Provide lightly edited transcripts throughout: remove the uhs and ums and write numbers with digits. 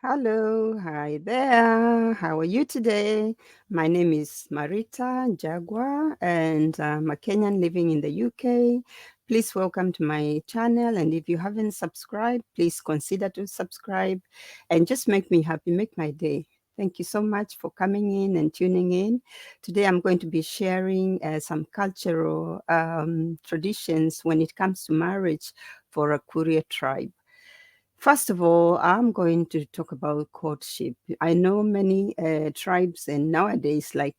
Hello, hi there. How are you today? My name is Marita Jagua, and I'm a Kenyan living in the UK. Please welcome to my channel. And if you haven't subscribed, please consider to subscribe and just make me happy, make my day. Thank you so much for coming in and tuning in. Today, I'm going to be sharing some cultural traditions when it comes to marriage for a Kuria tribe. First of all, I'm going to talk about courtship. I know many tribes, and nowadays, like,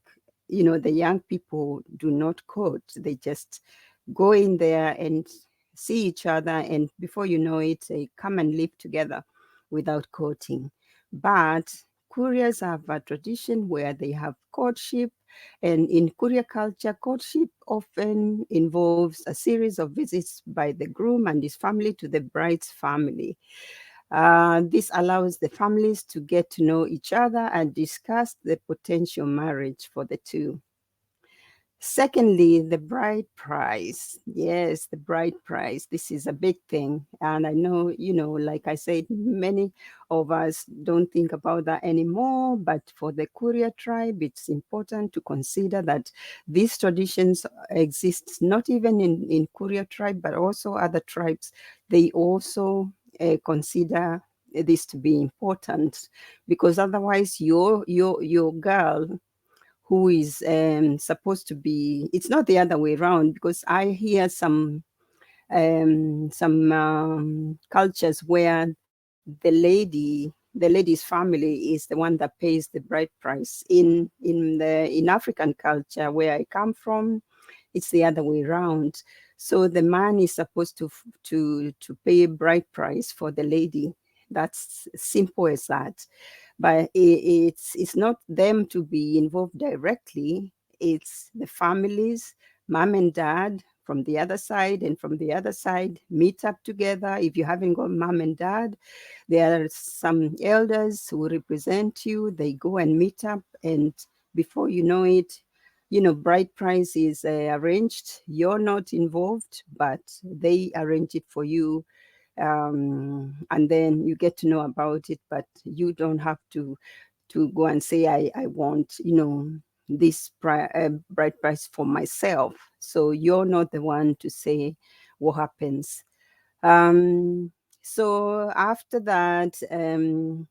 the young people do not court. They just go in there and see each other, and before you know it, they come and live together without courting. But Koreans have a tradition where they have courtship, and in Korea culture, courtship often involves a series of visits by the groom and his family to the bride's family. This allows the families to get to know each other and discuss the potential marriage for the two. Secondly, the bride price. Yes, the bride price. This is a big thing. And I know, like I said, many of us don't think about that anymore. But for the Korea tribe, it's important to consider that these traditions exist not even in Korea tribe, but also other tribes. They also consider this to be important, because otherwise your girl who is supposed to be, it's not the other way around, because I hear some cultures where the lady's family is the one that pays the bride price. In African culture where I come from, it's the other way around. So the man is supposed to pay bride price for the lady. That's simple as that. But it's not them to be involved directly. It's the families, mom and dad from the other side, and from the other side meet up together. If you haven't got mom and dad, there are some elders who represent you. They go and meet up, and before you know it, bride price is arranged. You're not involved, but they arrange it for you. And then you get to know about it, but you don't have to go and say, I want, this bride price for myself. So you're not the one to say what happens. Um, so after that, um,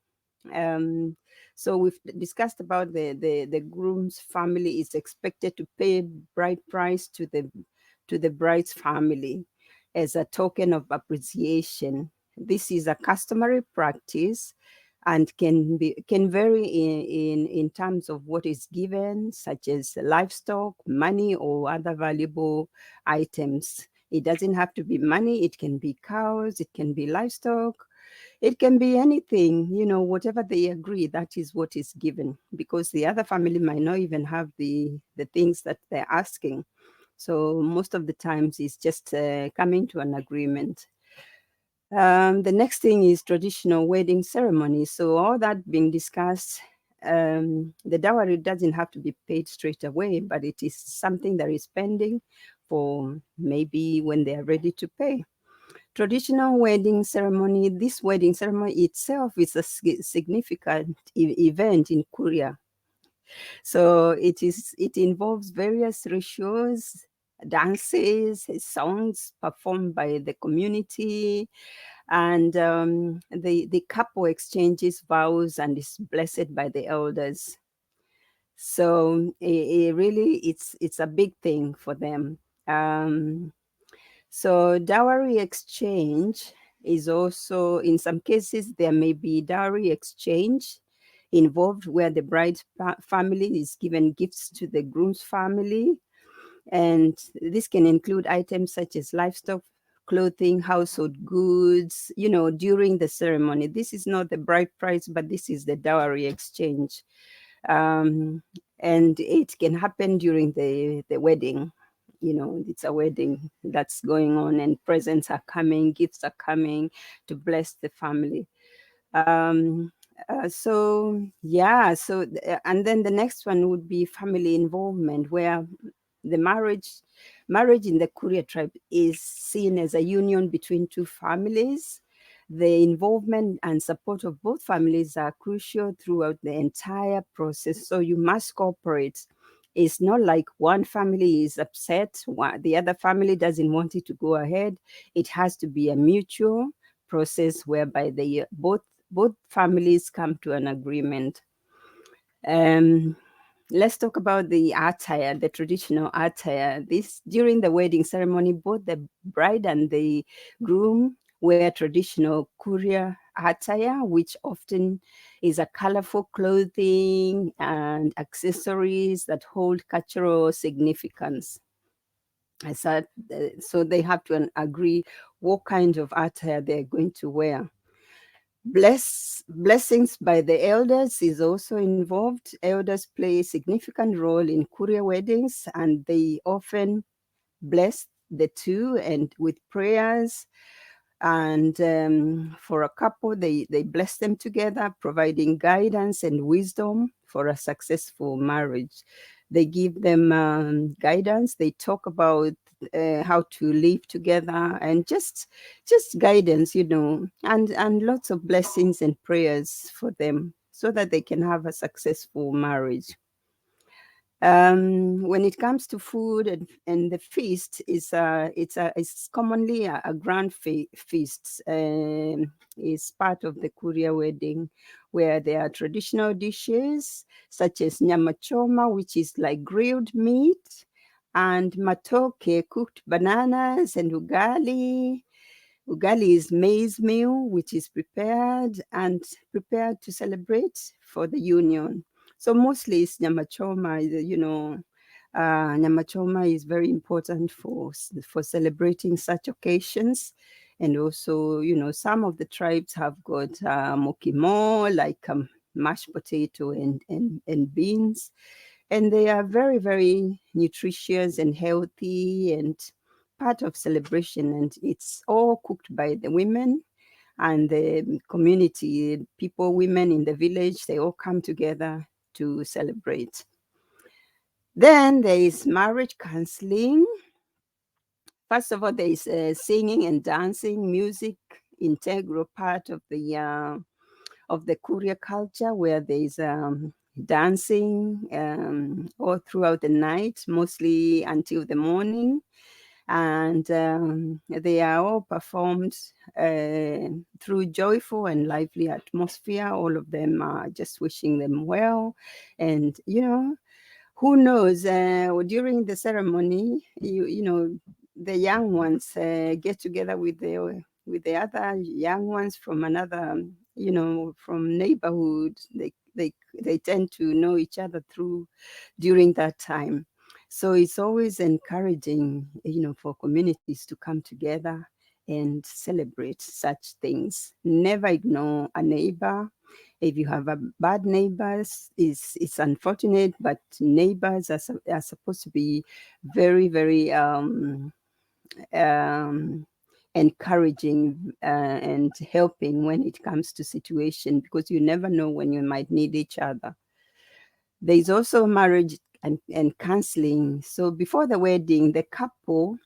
so we've discussed about the groom's family is expected to pay bride price to the bride's family as a token of appreciation. This is a customary practice and can vary in terms of what is given, such as livestock, money, or other valuable items. It doesn't have to be money. It can be cows. It can be livestock. It can be anything, whatever they agree, that is what is given, because the other family might not even have the things that they're asking. So most of the times it's just coming to an agreement. The next thing is traditional wedding ceremony. So all that being discussed, the dowry doesn't have to be paid straight away, but it is something that is pending for maybe when they are ready to pay. Traditional wedding ceremony, this wedding ceremony itself is a significant event in Korea. So it involves various rituals, dances, songs performed by the community, and the couple exchanges vows and is blessed by the elders. So it's a big thing for them. Um, so dowry exchange is also, in some cases, there may be dowry exchange involved where the bride's family is given gifts to the groom's family. And this can include items such as livestock, clothing, household goods, during the ceremony. This is not the bride price, but this is the dowry exchange. Um, and it can happen during the wedding. It's a wedding that's going on, and presents are coming, gifts are coming to bless the family. Um, and then the next one would be family involvement, where the marriage in the Korea tribe is seen as a union between two families. The involvement and support of both families are crucial throughout the entire process. So you must cooperate. It's not like one family is upset, the other family doesn't want it to go ahead. It has to be a mutual process whereby both families come to an agreement. Um, let's talk about the attire, the traditional attire. This during the wedding ceremony, both the bride and the groom wear traditional kuria attire, which often is a colorful clothing and accessories that hold cultural significance. So they have to agree what kind of attire they're going to wear. Blessings by the elders is also involved. Elders play a significant role in Kuria weddings, and they often bless the two and with prayers. And for a couple, they bless them together, providing guidance and wisdom for a successful marriage. They give them guidance. They talk about how to live together, and just guidance, and lots of blessings and prayers for them so that they can have a successful marriage. When it comes to food and the feast, it's commonly a grand feast. Is part of the Kuria wedding, where there are traditional dishes such as nyama choma, which is like grilled meat, and matoke, cooked bananas, and ugali. Ugali is maize meal, which is prepared to celebrate for the union. So mostly it's nyama choma. Nyama choma is very important for celebrating such occasions. And also, some of the tribes have got mokimo, like mashed potato and beans. And they are very, very nutritious and healthy and part of celebration. And it's all cooked by the women and the community, people, women in the village. They all come together to celebrate. Then there is marriage counseling. First of all, there is singing and dancing, music, integral part of the Kuria culture, where there is dancing all throughout the night, mostly until the morning. And they are all performed through joyful and lively atmosphere. All of them are just wishing them well. And, who knows, during the ceremony, the young ones get together with the other young ones from another, from neighborhood. They tend to know each other through during that time. So it's always encouraging, for communities to come together and celebrate such things. Never ignore a neighbor. If you have a bad neighbors, it's unfortunate, but neighbors are supposed to be very, very um, encouraging and helping when it comes to situation, because you never know when you might need each other. There is also marriage and counseling. So before the wedding, the couple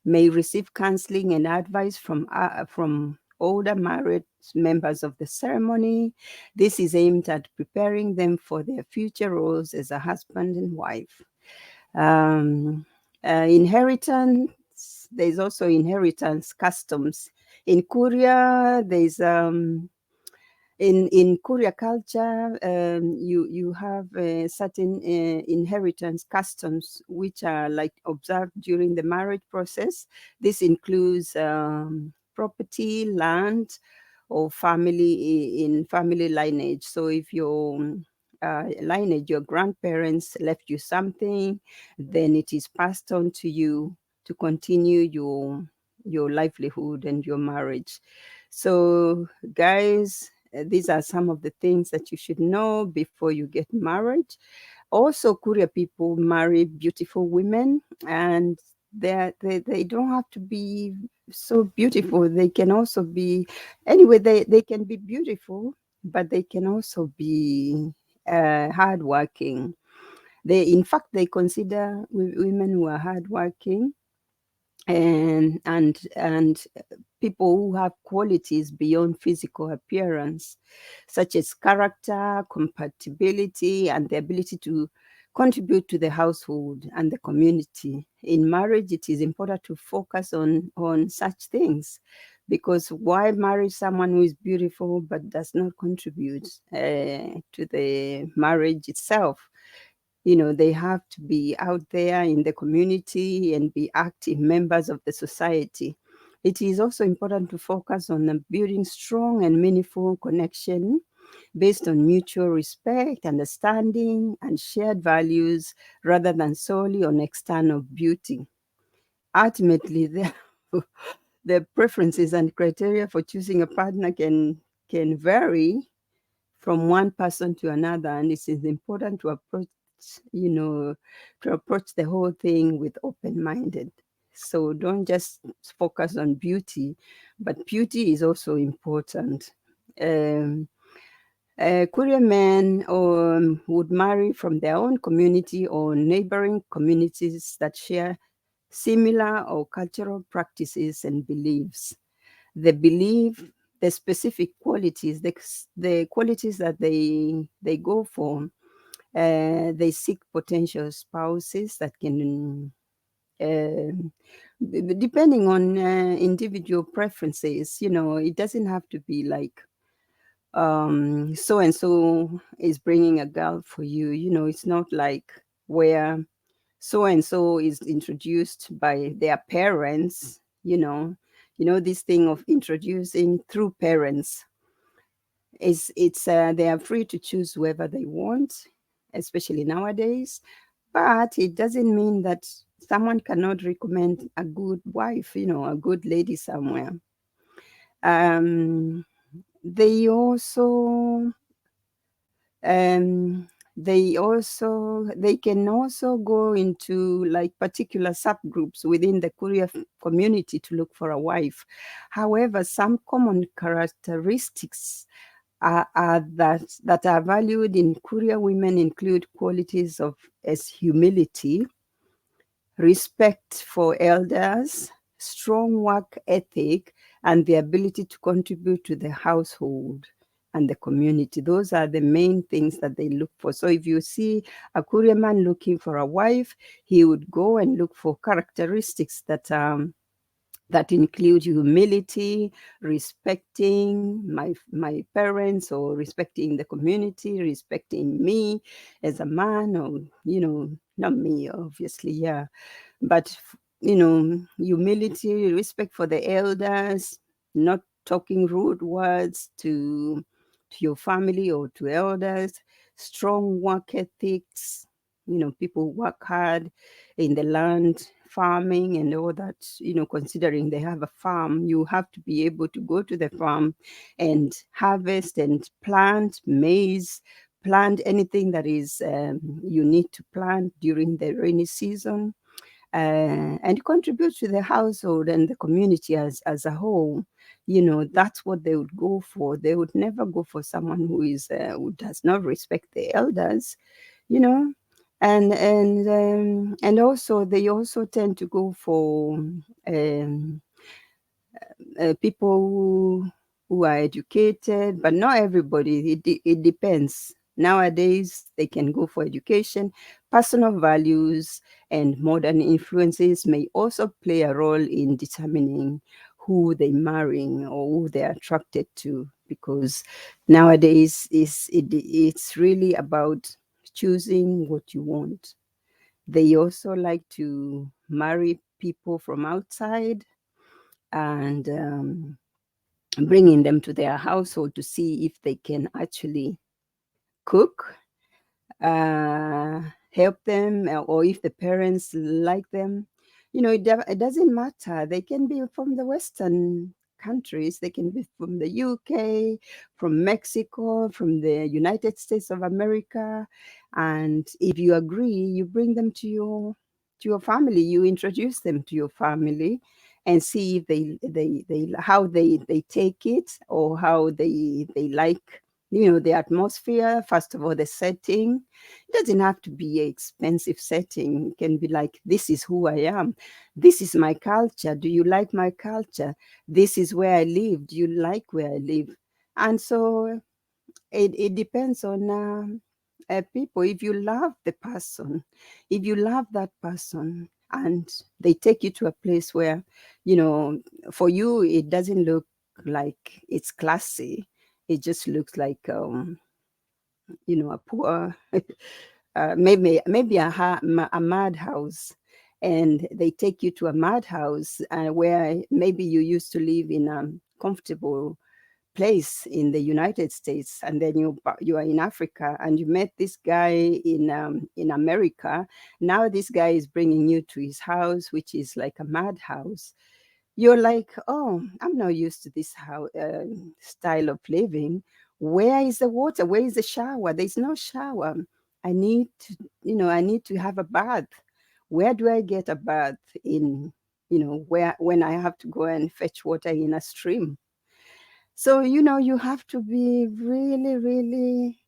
may receive counseling and advice from older married members of the ceremony. This is aimed at preparing them for their future roles as a husband and wife. Um, Inheritance, there's also inheritance customs. In Korea, there's in Korea culture, you have certain inheritance customs which are like observed during the marriage process. This includes property, land, or in family lineage. So if your lineage, your grandparents left you something, then it is passed on to you to continue your livelihood and your marriage. So, guys, these are some of the things that you should know before you get married. Also, Korea people marry beautiful women, and they don't have to be so beautiful. They can also be, anyway, they can be beautiful, but they can also be hardworking. In fact, they consider women who are hardworking and people who have qualities beyond physical appearance, such as character, compatibility, and the ability to contribute to the household and the community. In marriage, it is important to focus on such things, because why marry someone who is beautiful but does not contribute to the marriage itself? They have to be out there in the community and be active members of the society. It is also important to focus on building strong and meaningful connection based on mutual respect, understanding, and shared values rather than solely on external beauty. Ultimately, the preferences and criteria for choosing a partner can vary from one person to another, and it is important to approach you know the whole thing with open-minded. So don't just focus on beauty, but beauty is also important. um, Korean men would marry from their own community or neighboring communities that share similar or cultural practices and beliefs. They believe the specific qualities, the qualities that they go for. They seek potential spouses that can, depending on individual preferences. It doesn't have to be like so and so is bringing a girl for you. It's not like where so and so is introduced by their parents. This thing of introducing through parents is it's they are free to choose whoever they want, especially nowadays. But it doesn't mean that someone cannot recommend a good wife, a good lady somewhere. um they also um they can also go into like particular subgroups within the Korea community to look for a wife. However, some common characteristics that are valued in Korea women include qualities of as humility, respect for elders, strong work ethic, and the ability to contribute to the household and the community. Those are the main things that they look for. So if you see a Korean man looking for a wife, he would go and look for characteristics that include humility, respecting my parents, or respecting the community, respecting me as a man, or not me, obviously, yeah, but humility, respect for the elders, not talking rude words to your family or to elders, strong work ethics. People work hard in the land, farming and all that. Considering they have a farm, you have to be able to go to the farm and harvest and plant maize, plant anything that is you need to plant during the rainy season, and contribute to the household and the community as a whole. That's what they would go for. They would never go for someone who does not respect the elders. you know and also they also tend to go for um, people who are educated, but not everybody. It depends. Nowadays, they can go for education, personal values, and modern influences may also play a role in determining who they marry or who they're attracted to. Because nowadays, it's really about choosing what you want. They also like to marry people from outside, and bringing them to their household to see if they can actually cook, uh, help them, or if the parents like them. It doesn't matter. They can be from the Western countries, they can be from the UK, from Mexico, from the United States of America. And if you agree, you bring them to your family, you introduce them to your family, and see if they how they take it, or how they like the atmosphere, first of all, the setting. It doesn't have to be an expensive setting. It can be like, this is who I am. This is my culture. Do you like my culture? This is where I live. Do you like where I live? And so it depends on people. If you love the person, if you love that person, and they take you to a place where, for you, it doesn't look like it's classy. It just looks like, a poor, maybe a madhouse. And they take you to a madhouse where maybe you used to live in a comfortable place in the United States, and then you are in Africa, and you met this guy in America. Now this guy is bringing you to his house, which is like a madhouse. You're like, oh, I'm not used to this style of living. Where is the water? Where is the shower? There's no shower. I need to, I need to have a bath. Where do I get a bath in, where when I have to go and fetch water in a stream? So, you have to be really, really,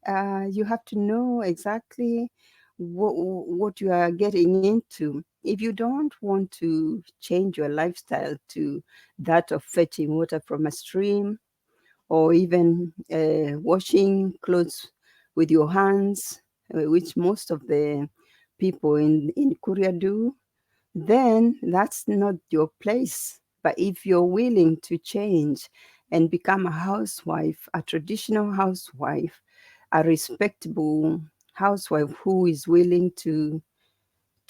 you have to know exactly what you are getting into. If you don't want to change your lifestyle to that of fetching water from a stream, or even washing clothes with your hands, which most of the people in Korea do, then that's not your place. But if you're willing to change and become a housewife, a traditional housewife, a respectable housewife who is willing to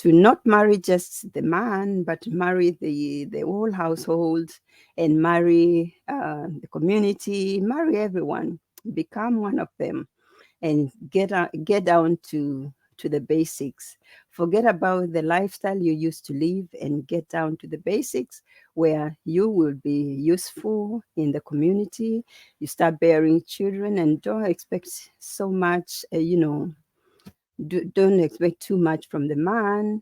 not marry just the man, but marry the whole household, and marry the community, marry everyone, become one of them, and get down to the basics. Forget about the lifestyle you used to live and get down to the basics where you will be useful in the community. You start bearing children, and don't expect so much, don't expect too much from the man.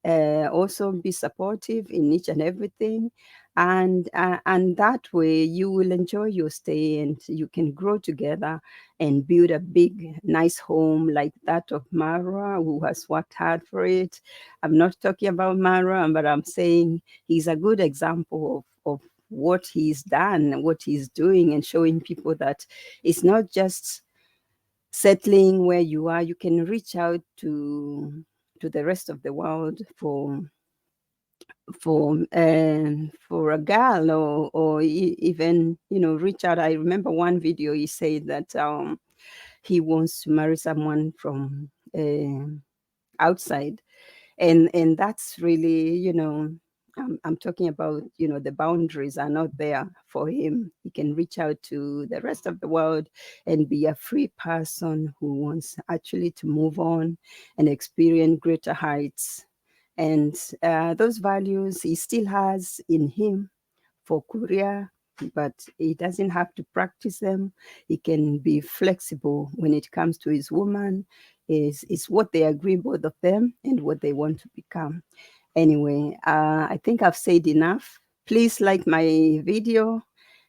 Also be supportive in each and everything, and that way you will enjoy your stay, and you can grow together and build a big nice home like that of Mara, who has worked hard for it. I'm not talking about Mara, but I'm saying he's a good example of what he's done and what he's doing, and showing people that it's not just settling where you are. You can reach out to the rest of the world for a girl, or even reach out. I remember one video he said that he wants to marry someone from outside, and that's really, I'm talking about, the boundaries are not there for him. He can reach out to the rest of the world and be a free person who wants actually to move on and experience greater heights. And those values he still has in him for kuria, but he doesn't have to practice them. He can be flexible when it comes to his woman. Is what they agree, both of them, and what they want to become. Anyway, I think I've said enough. Please like my video,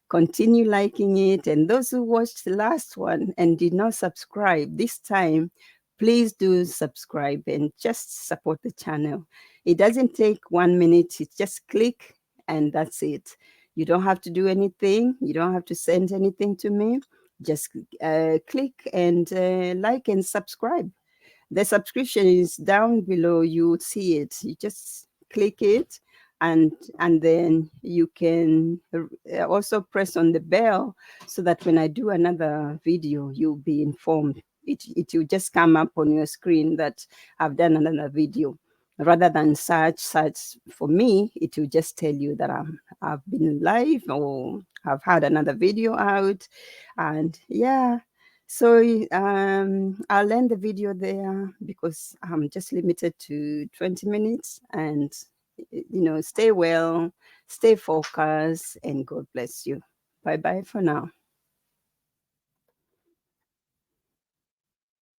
continue liking it. And those who watched the last one and did not subscribe this time, please do subscribe and just support the channel. It doesn't take 1 minute. You just click and that's it. You don't have to do anything. You don't have to send anything to me. Just click and like and subscribe. The subscription is down below. You would see it. You just click it, and then you can also press on the bell so that when I do another video, you'll be informed. It will just come up on your screen that I've done another video. Rather than search for me, it will just tell you that I've been live, or I've had another video out. And yeah, so I'll end the video there because I'm just limited to 20 minutes. And, stay well, stay focused, and God bless you. Bye-bye for now.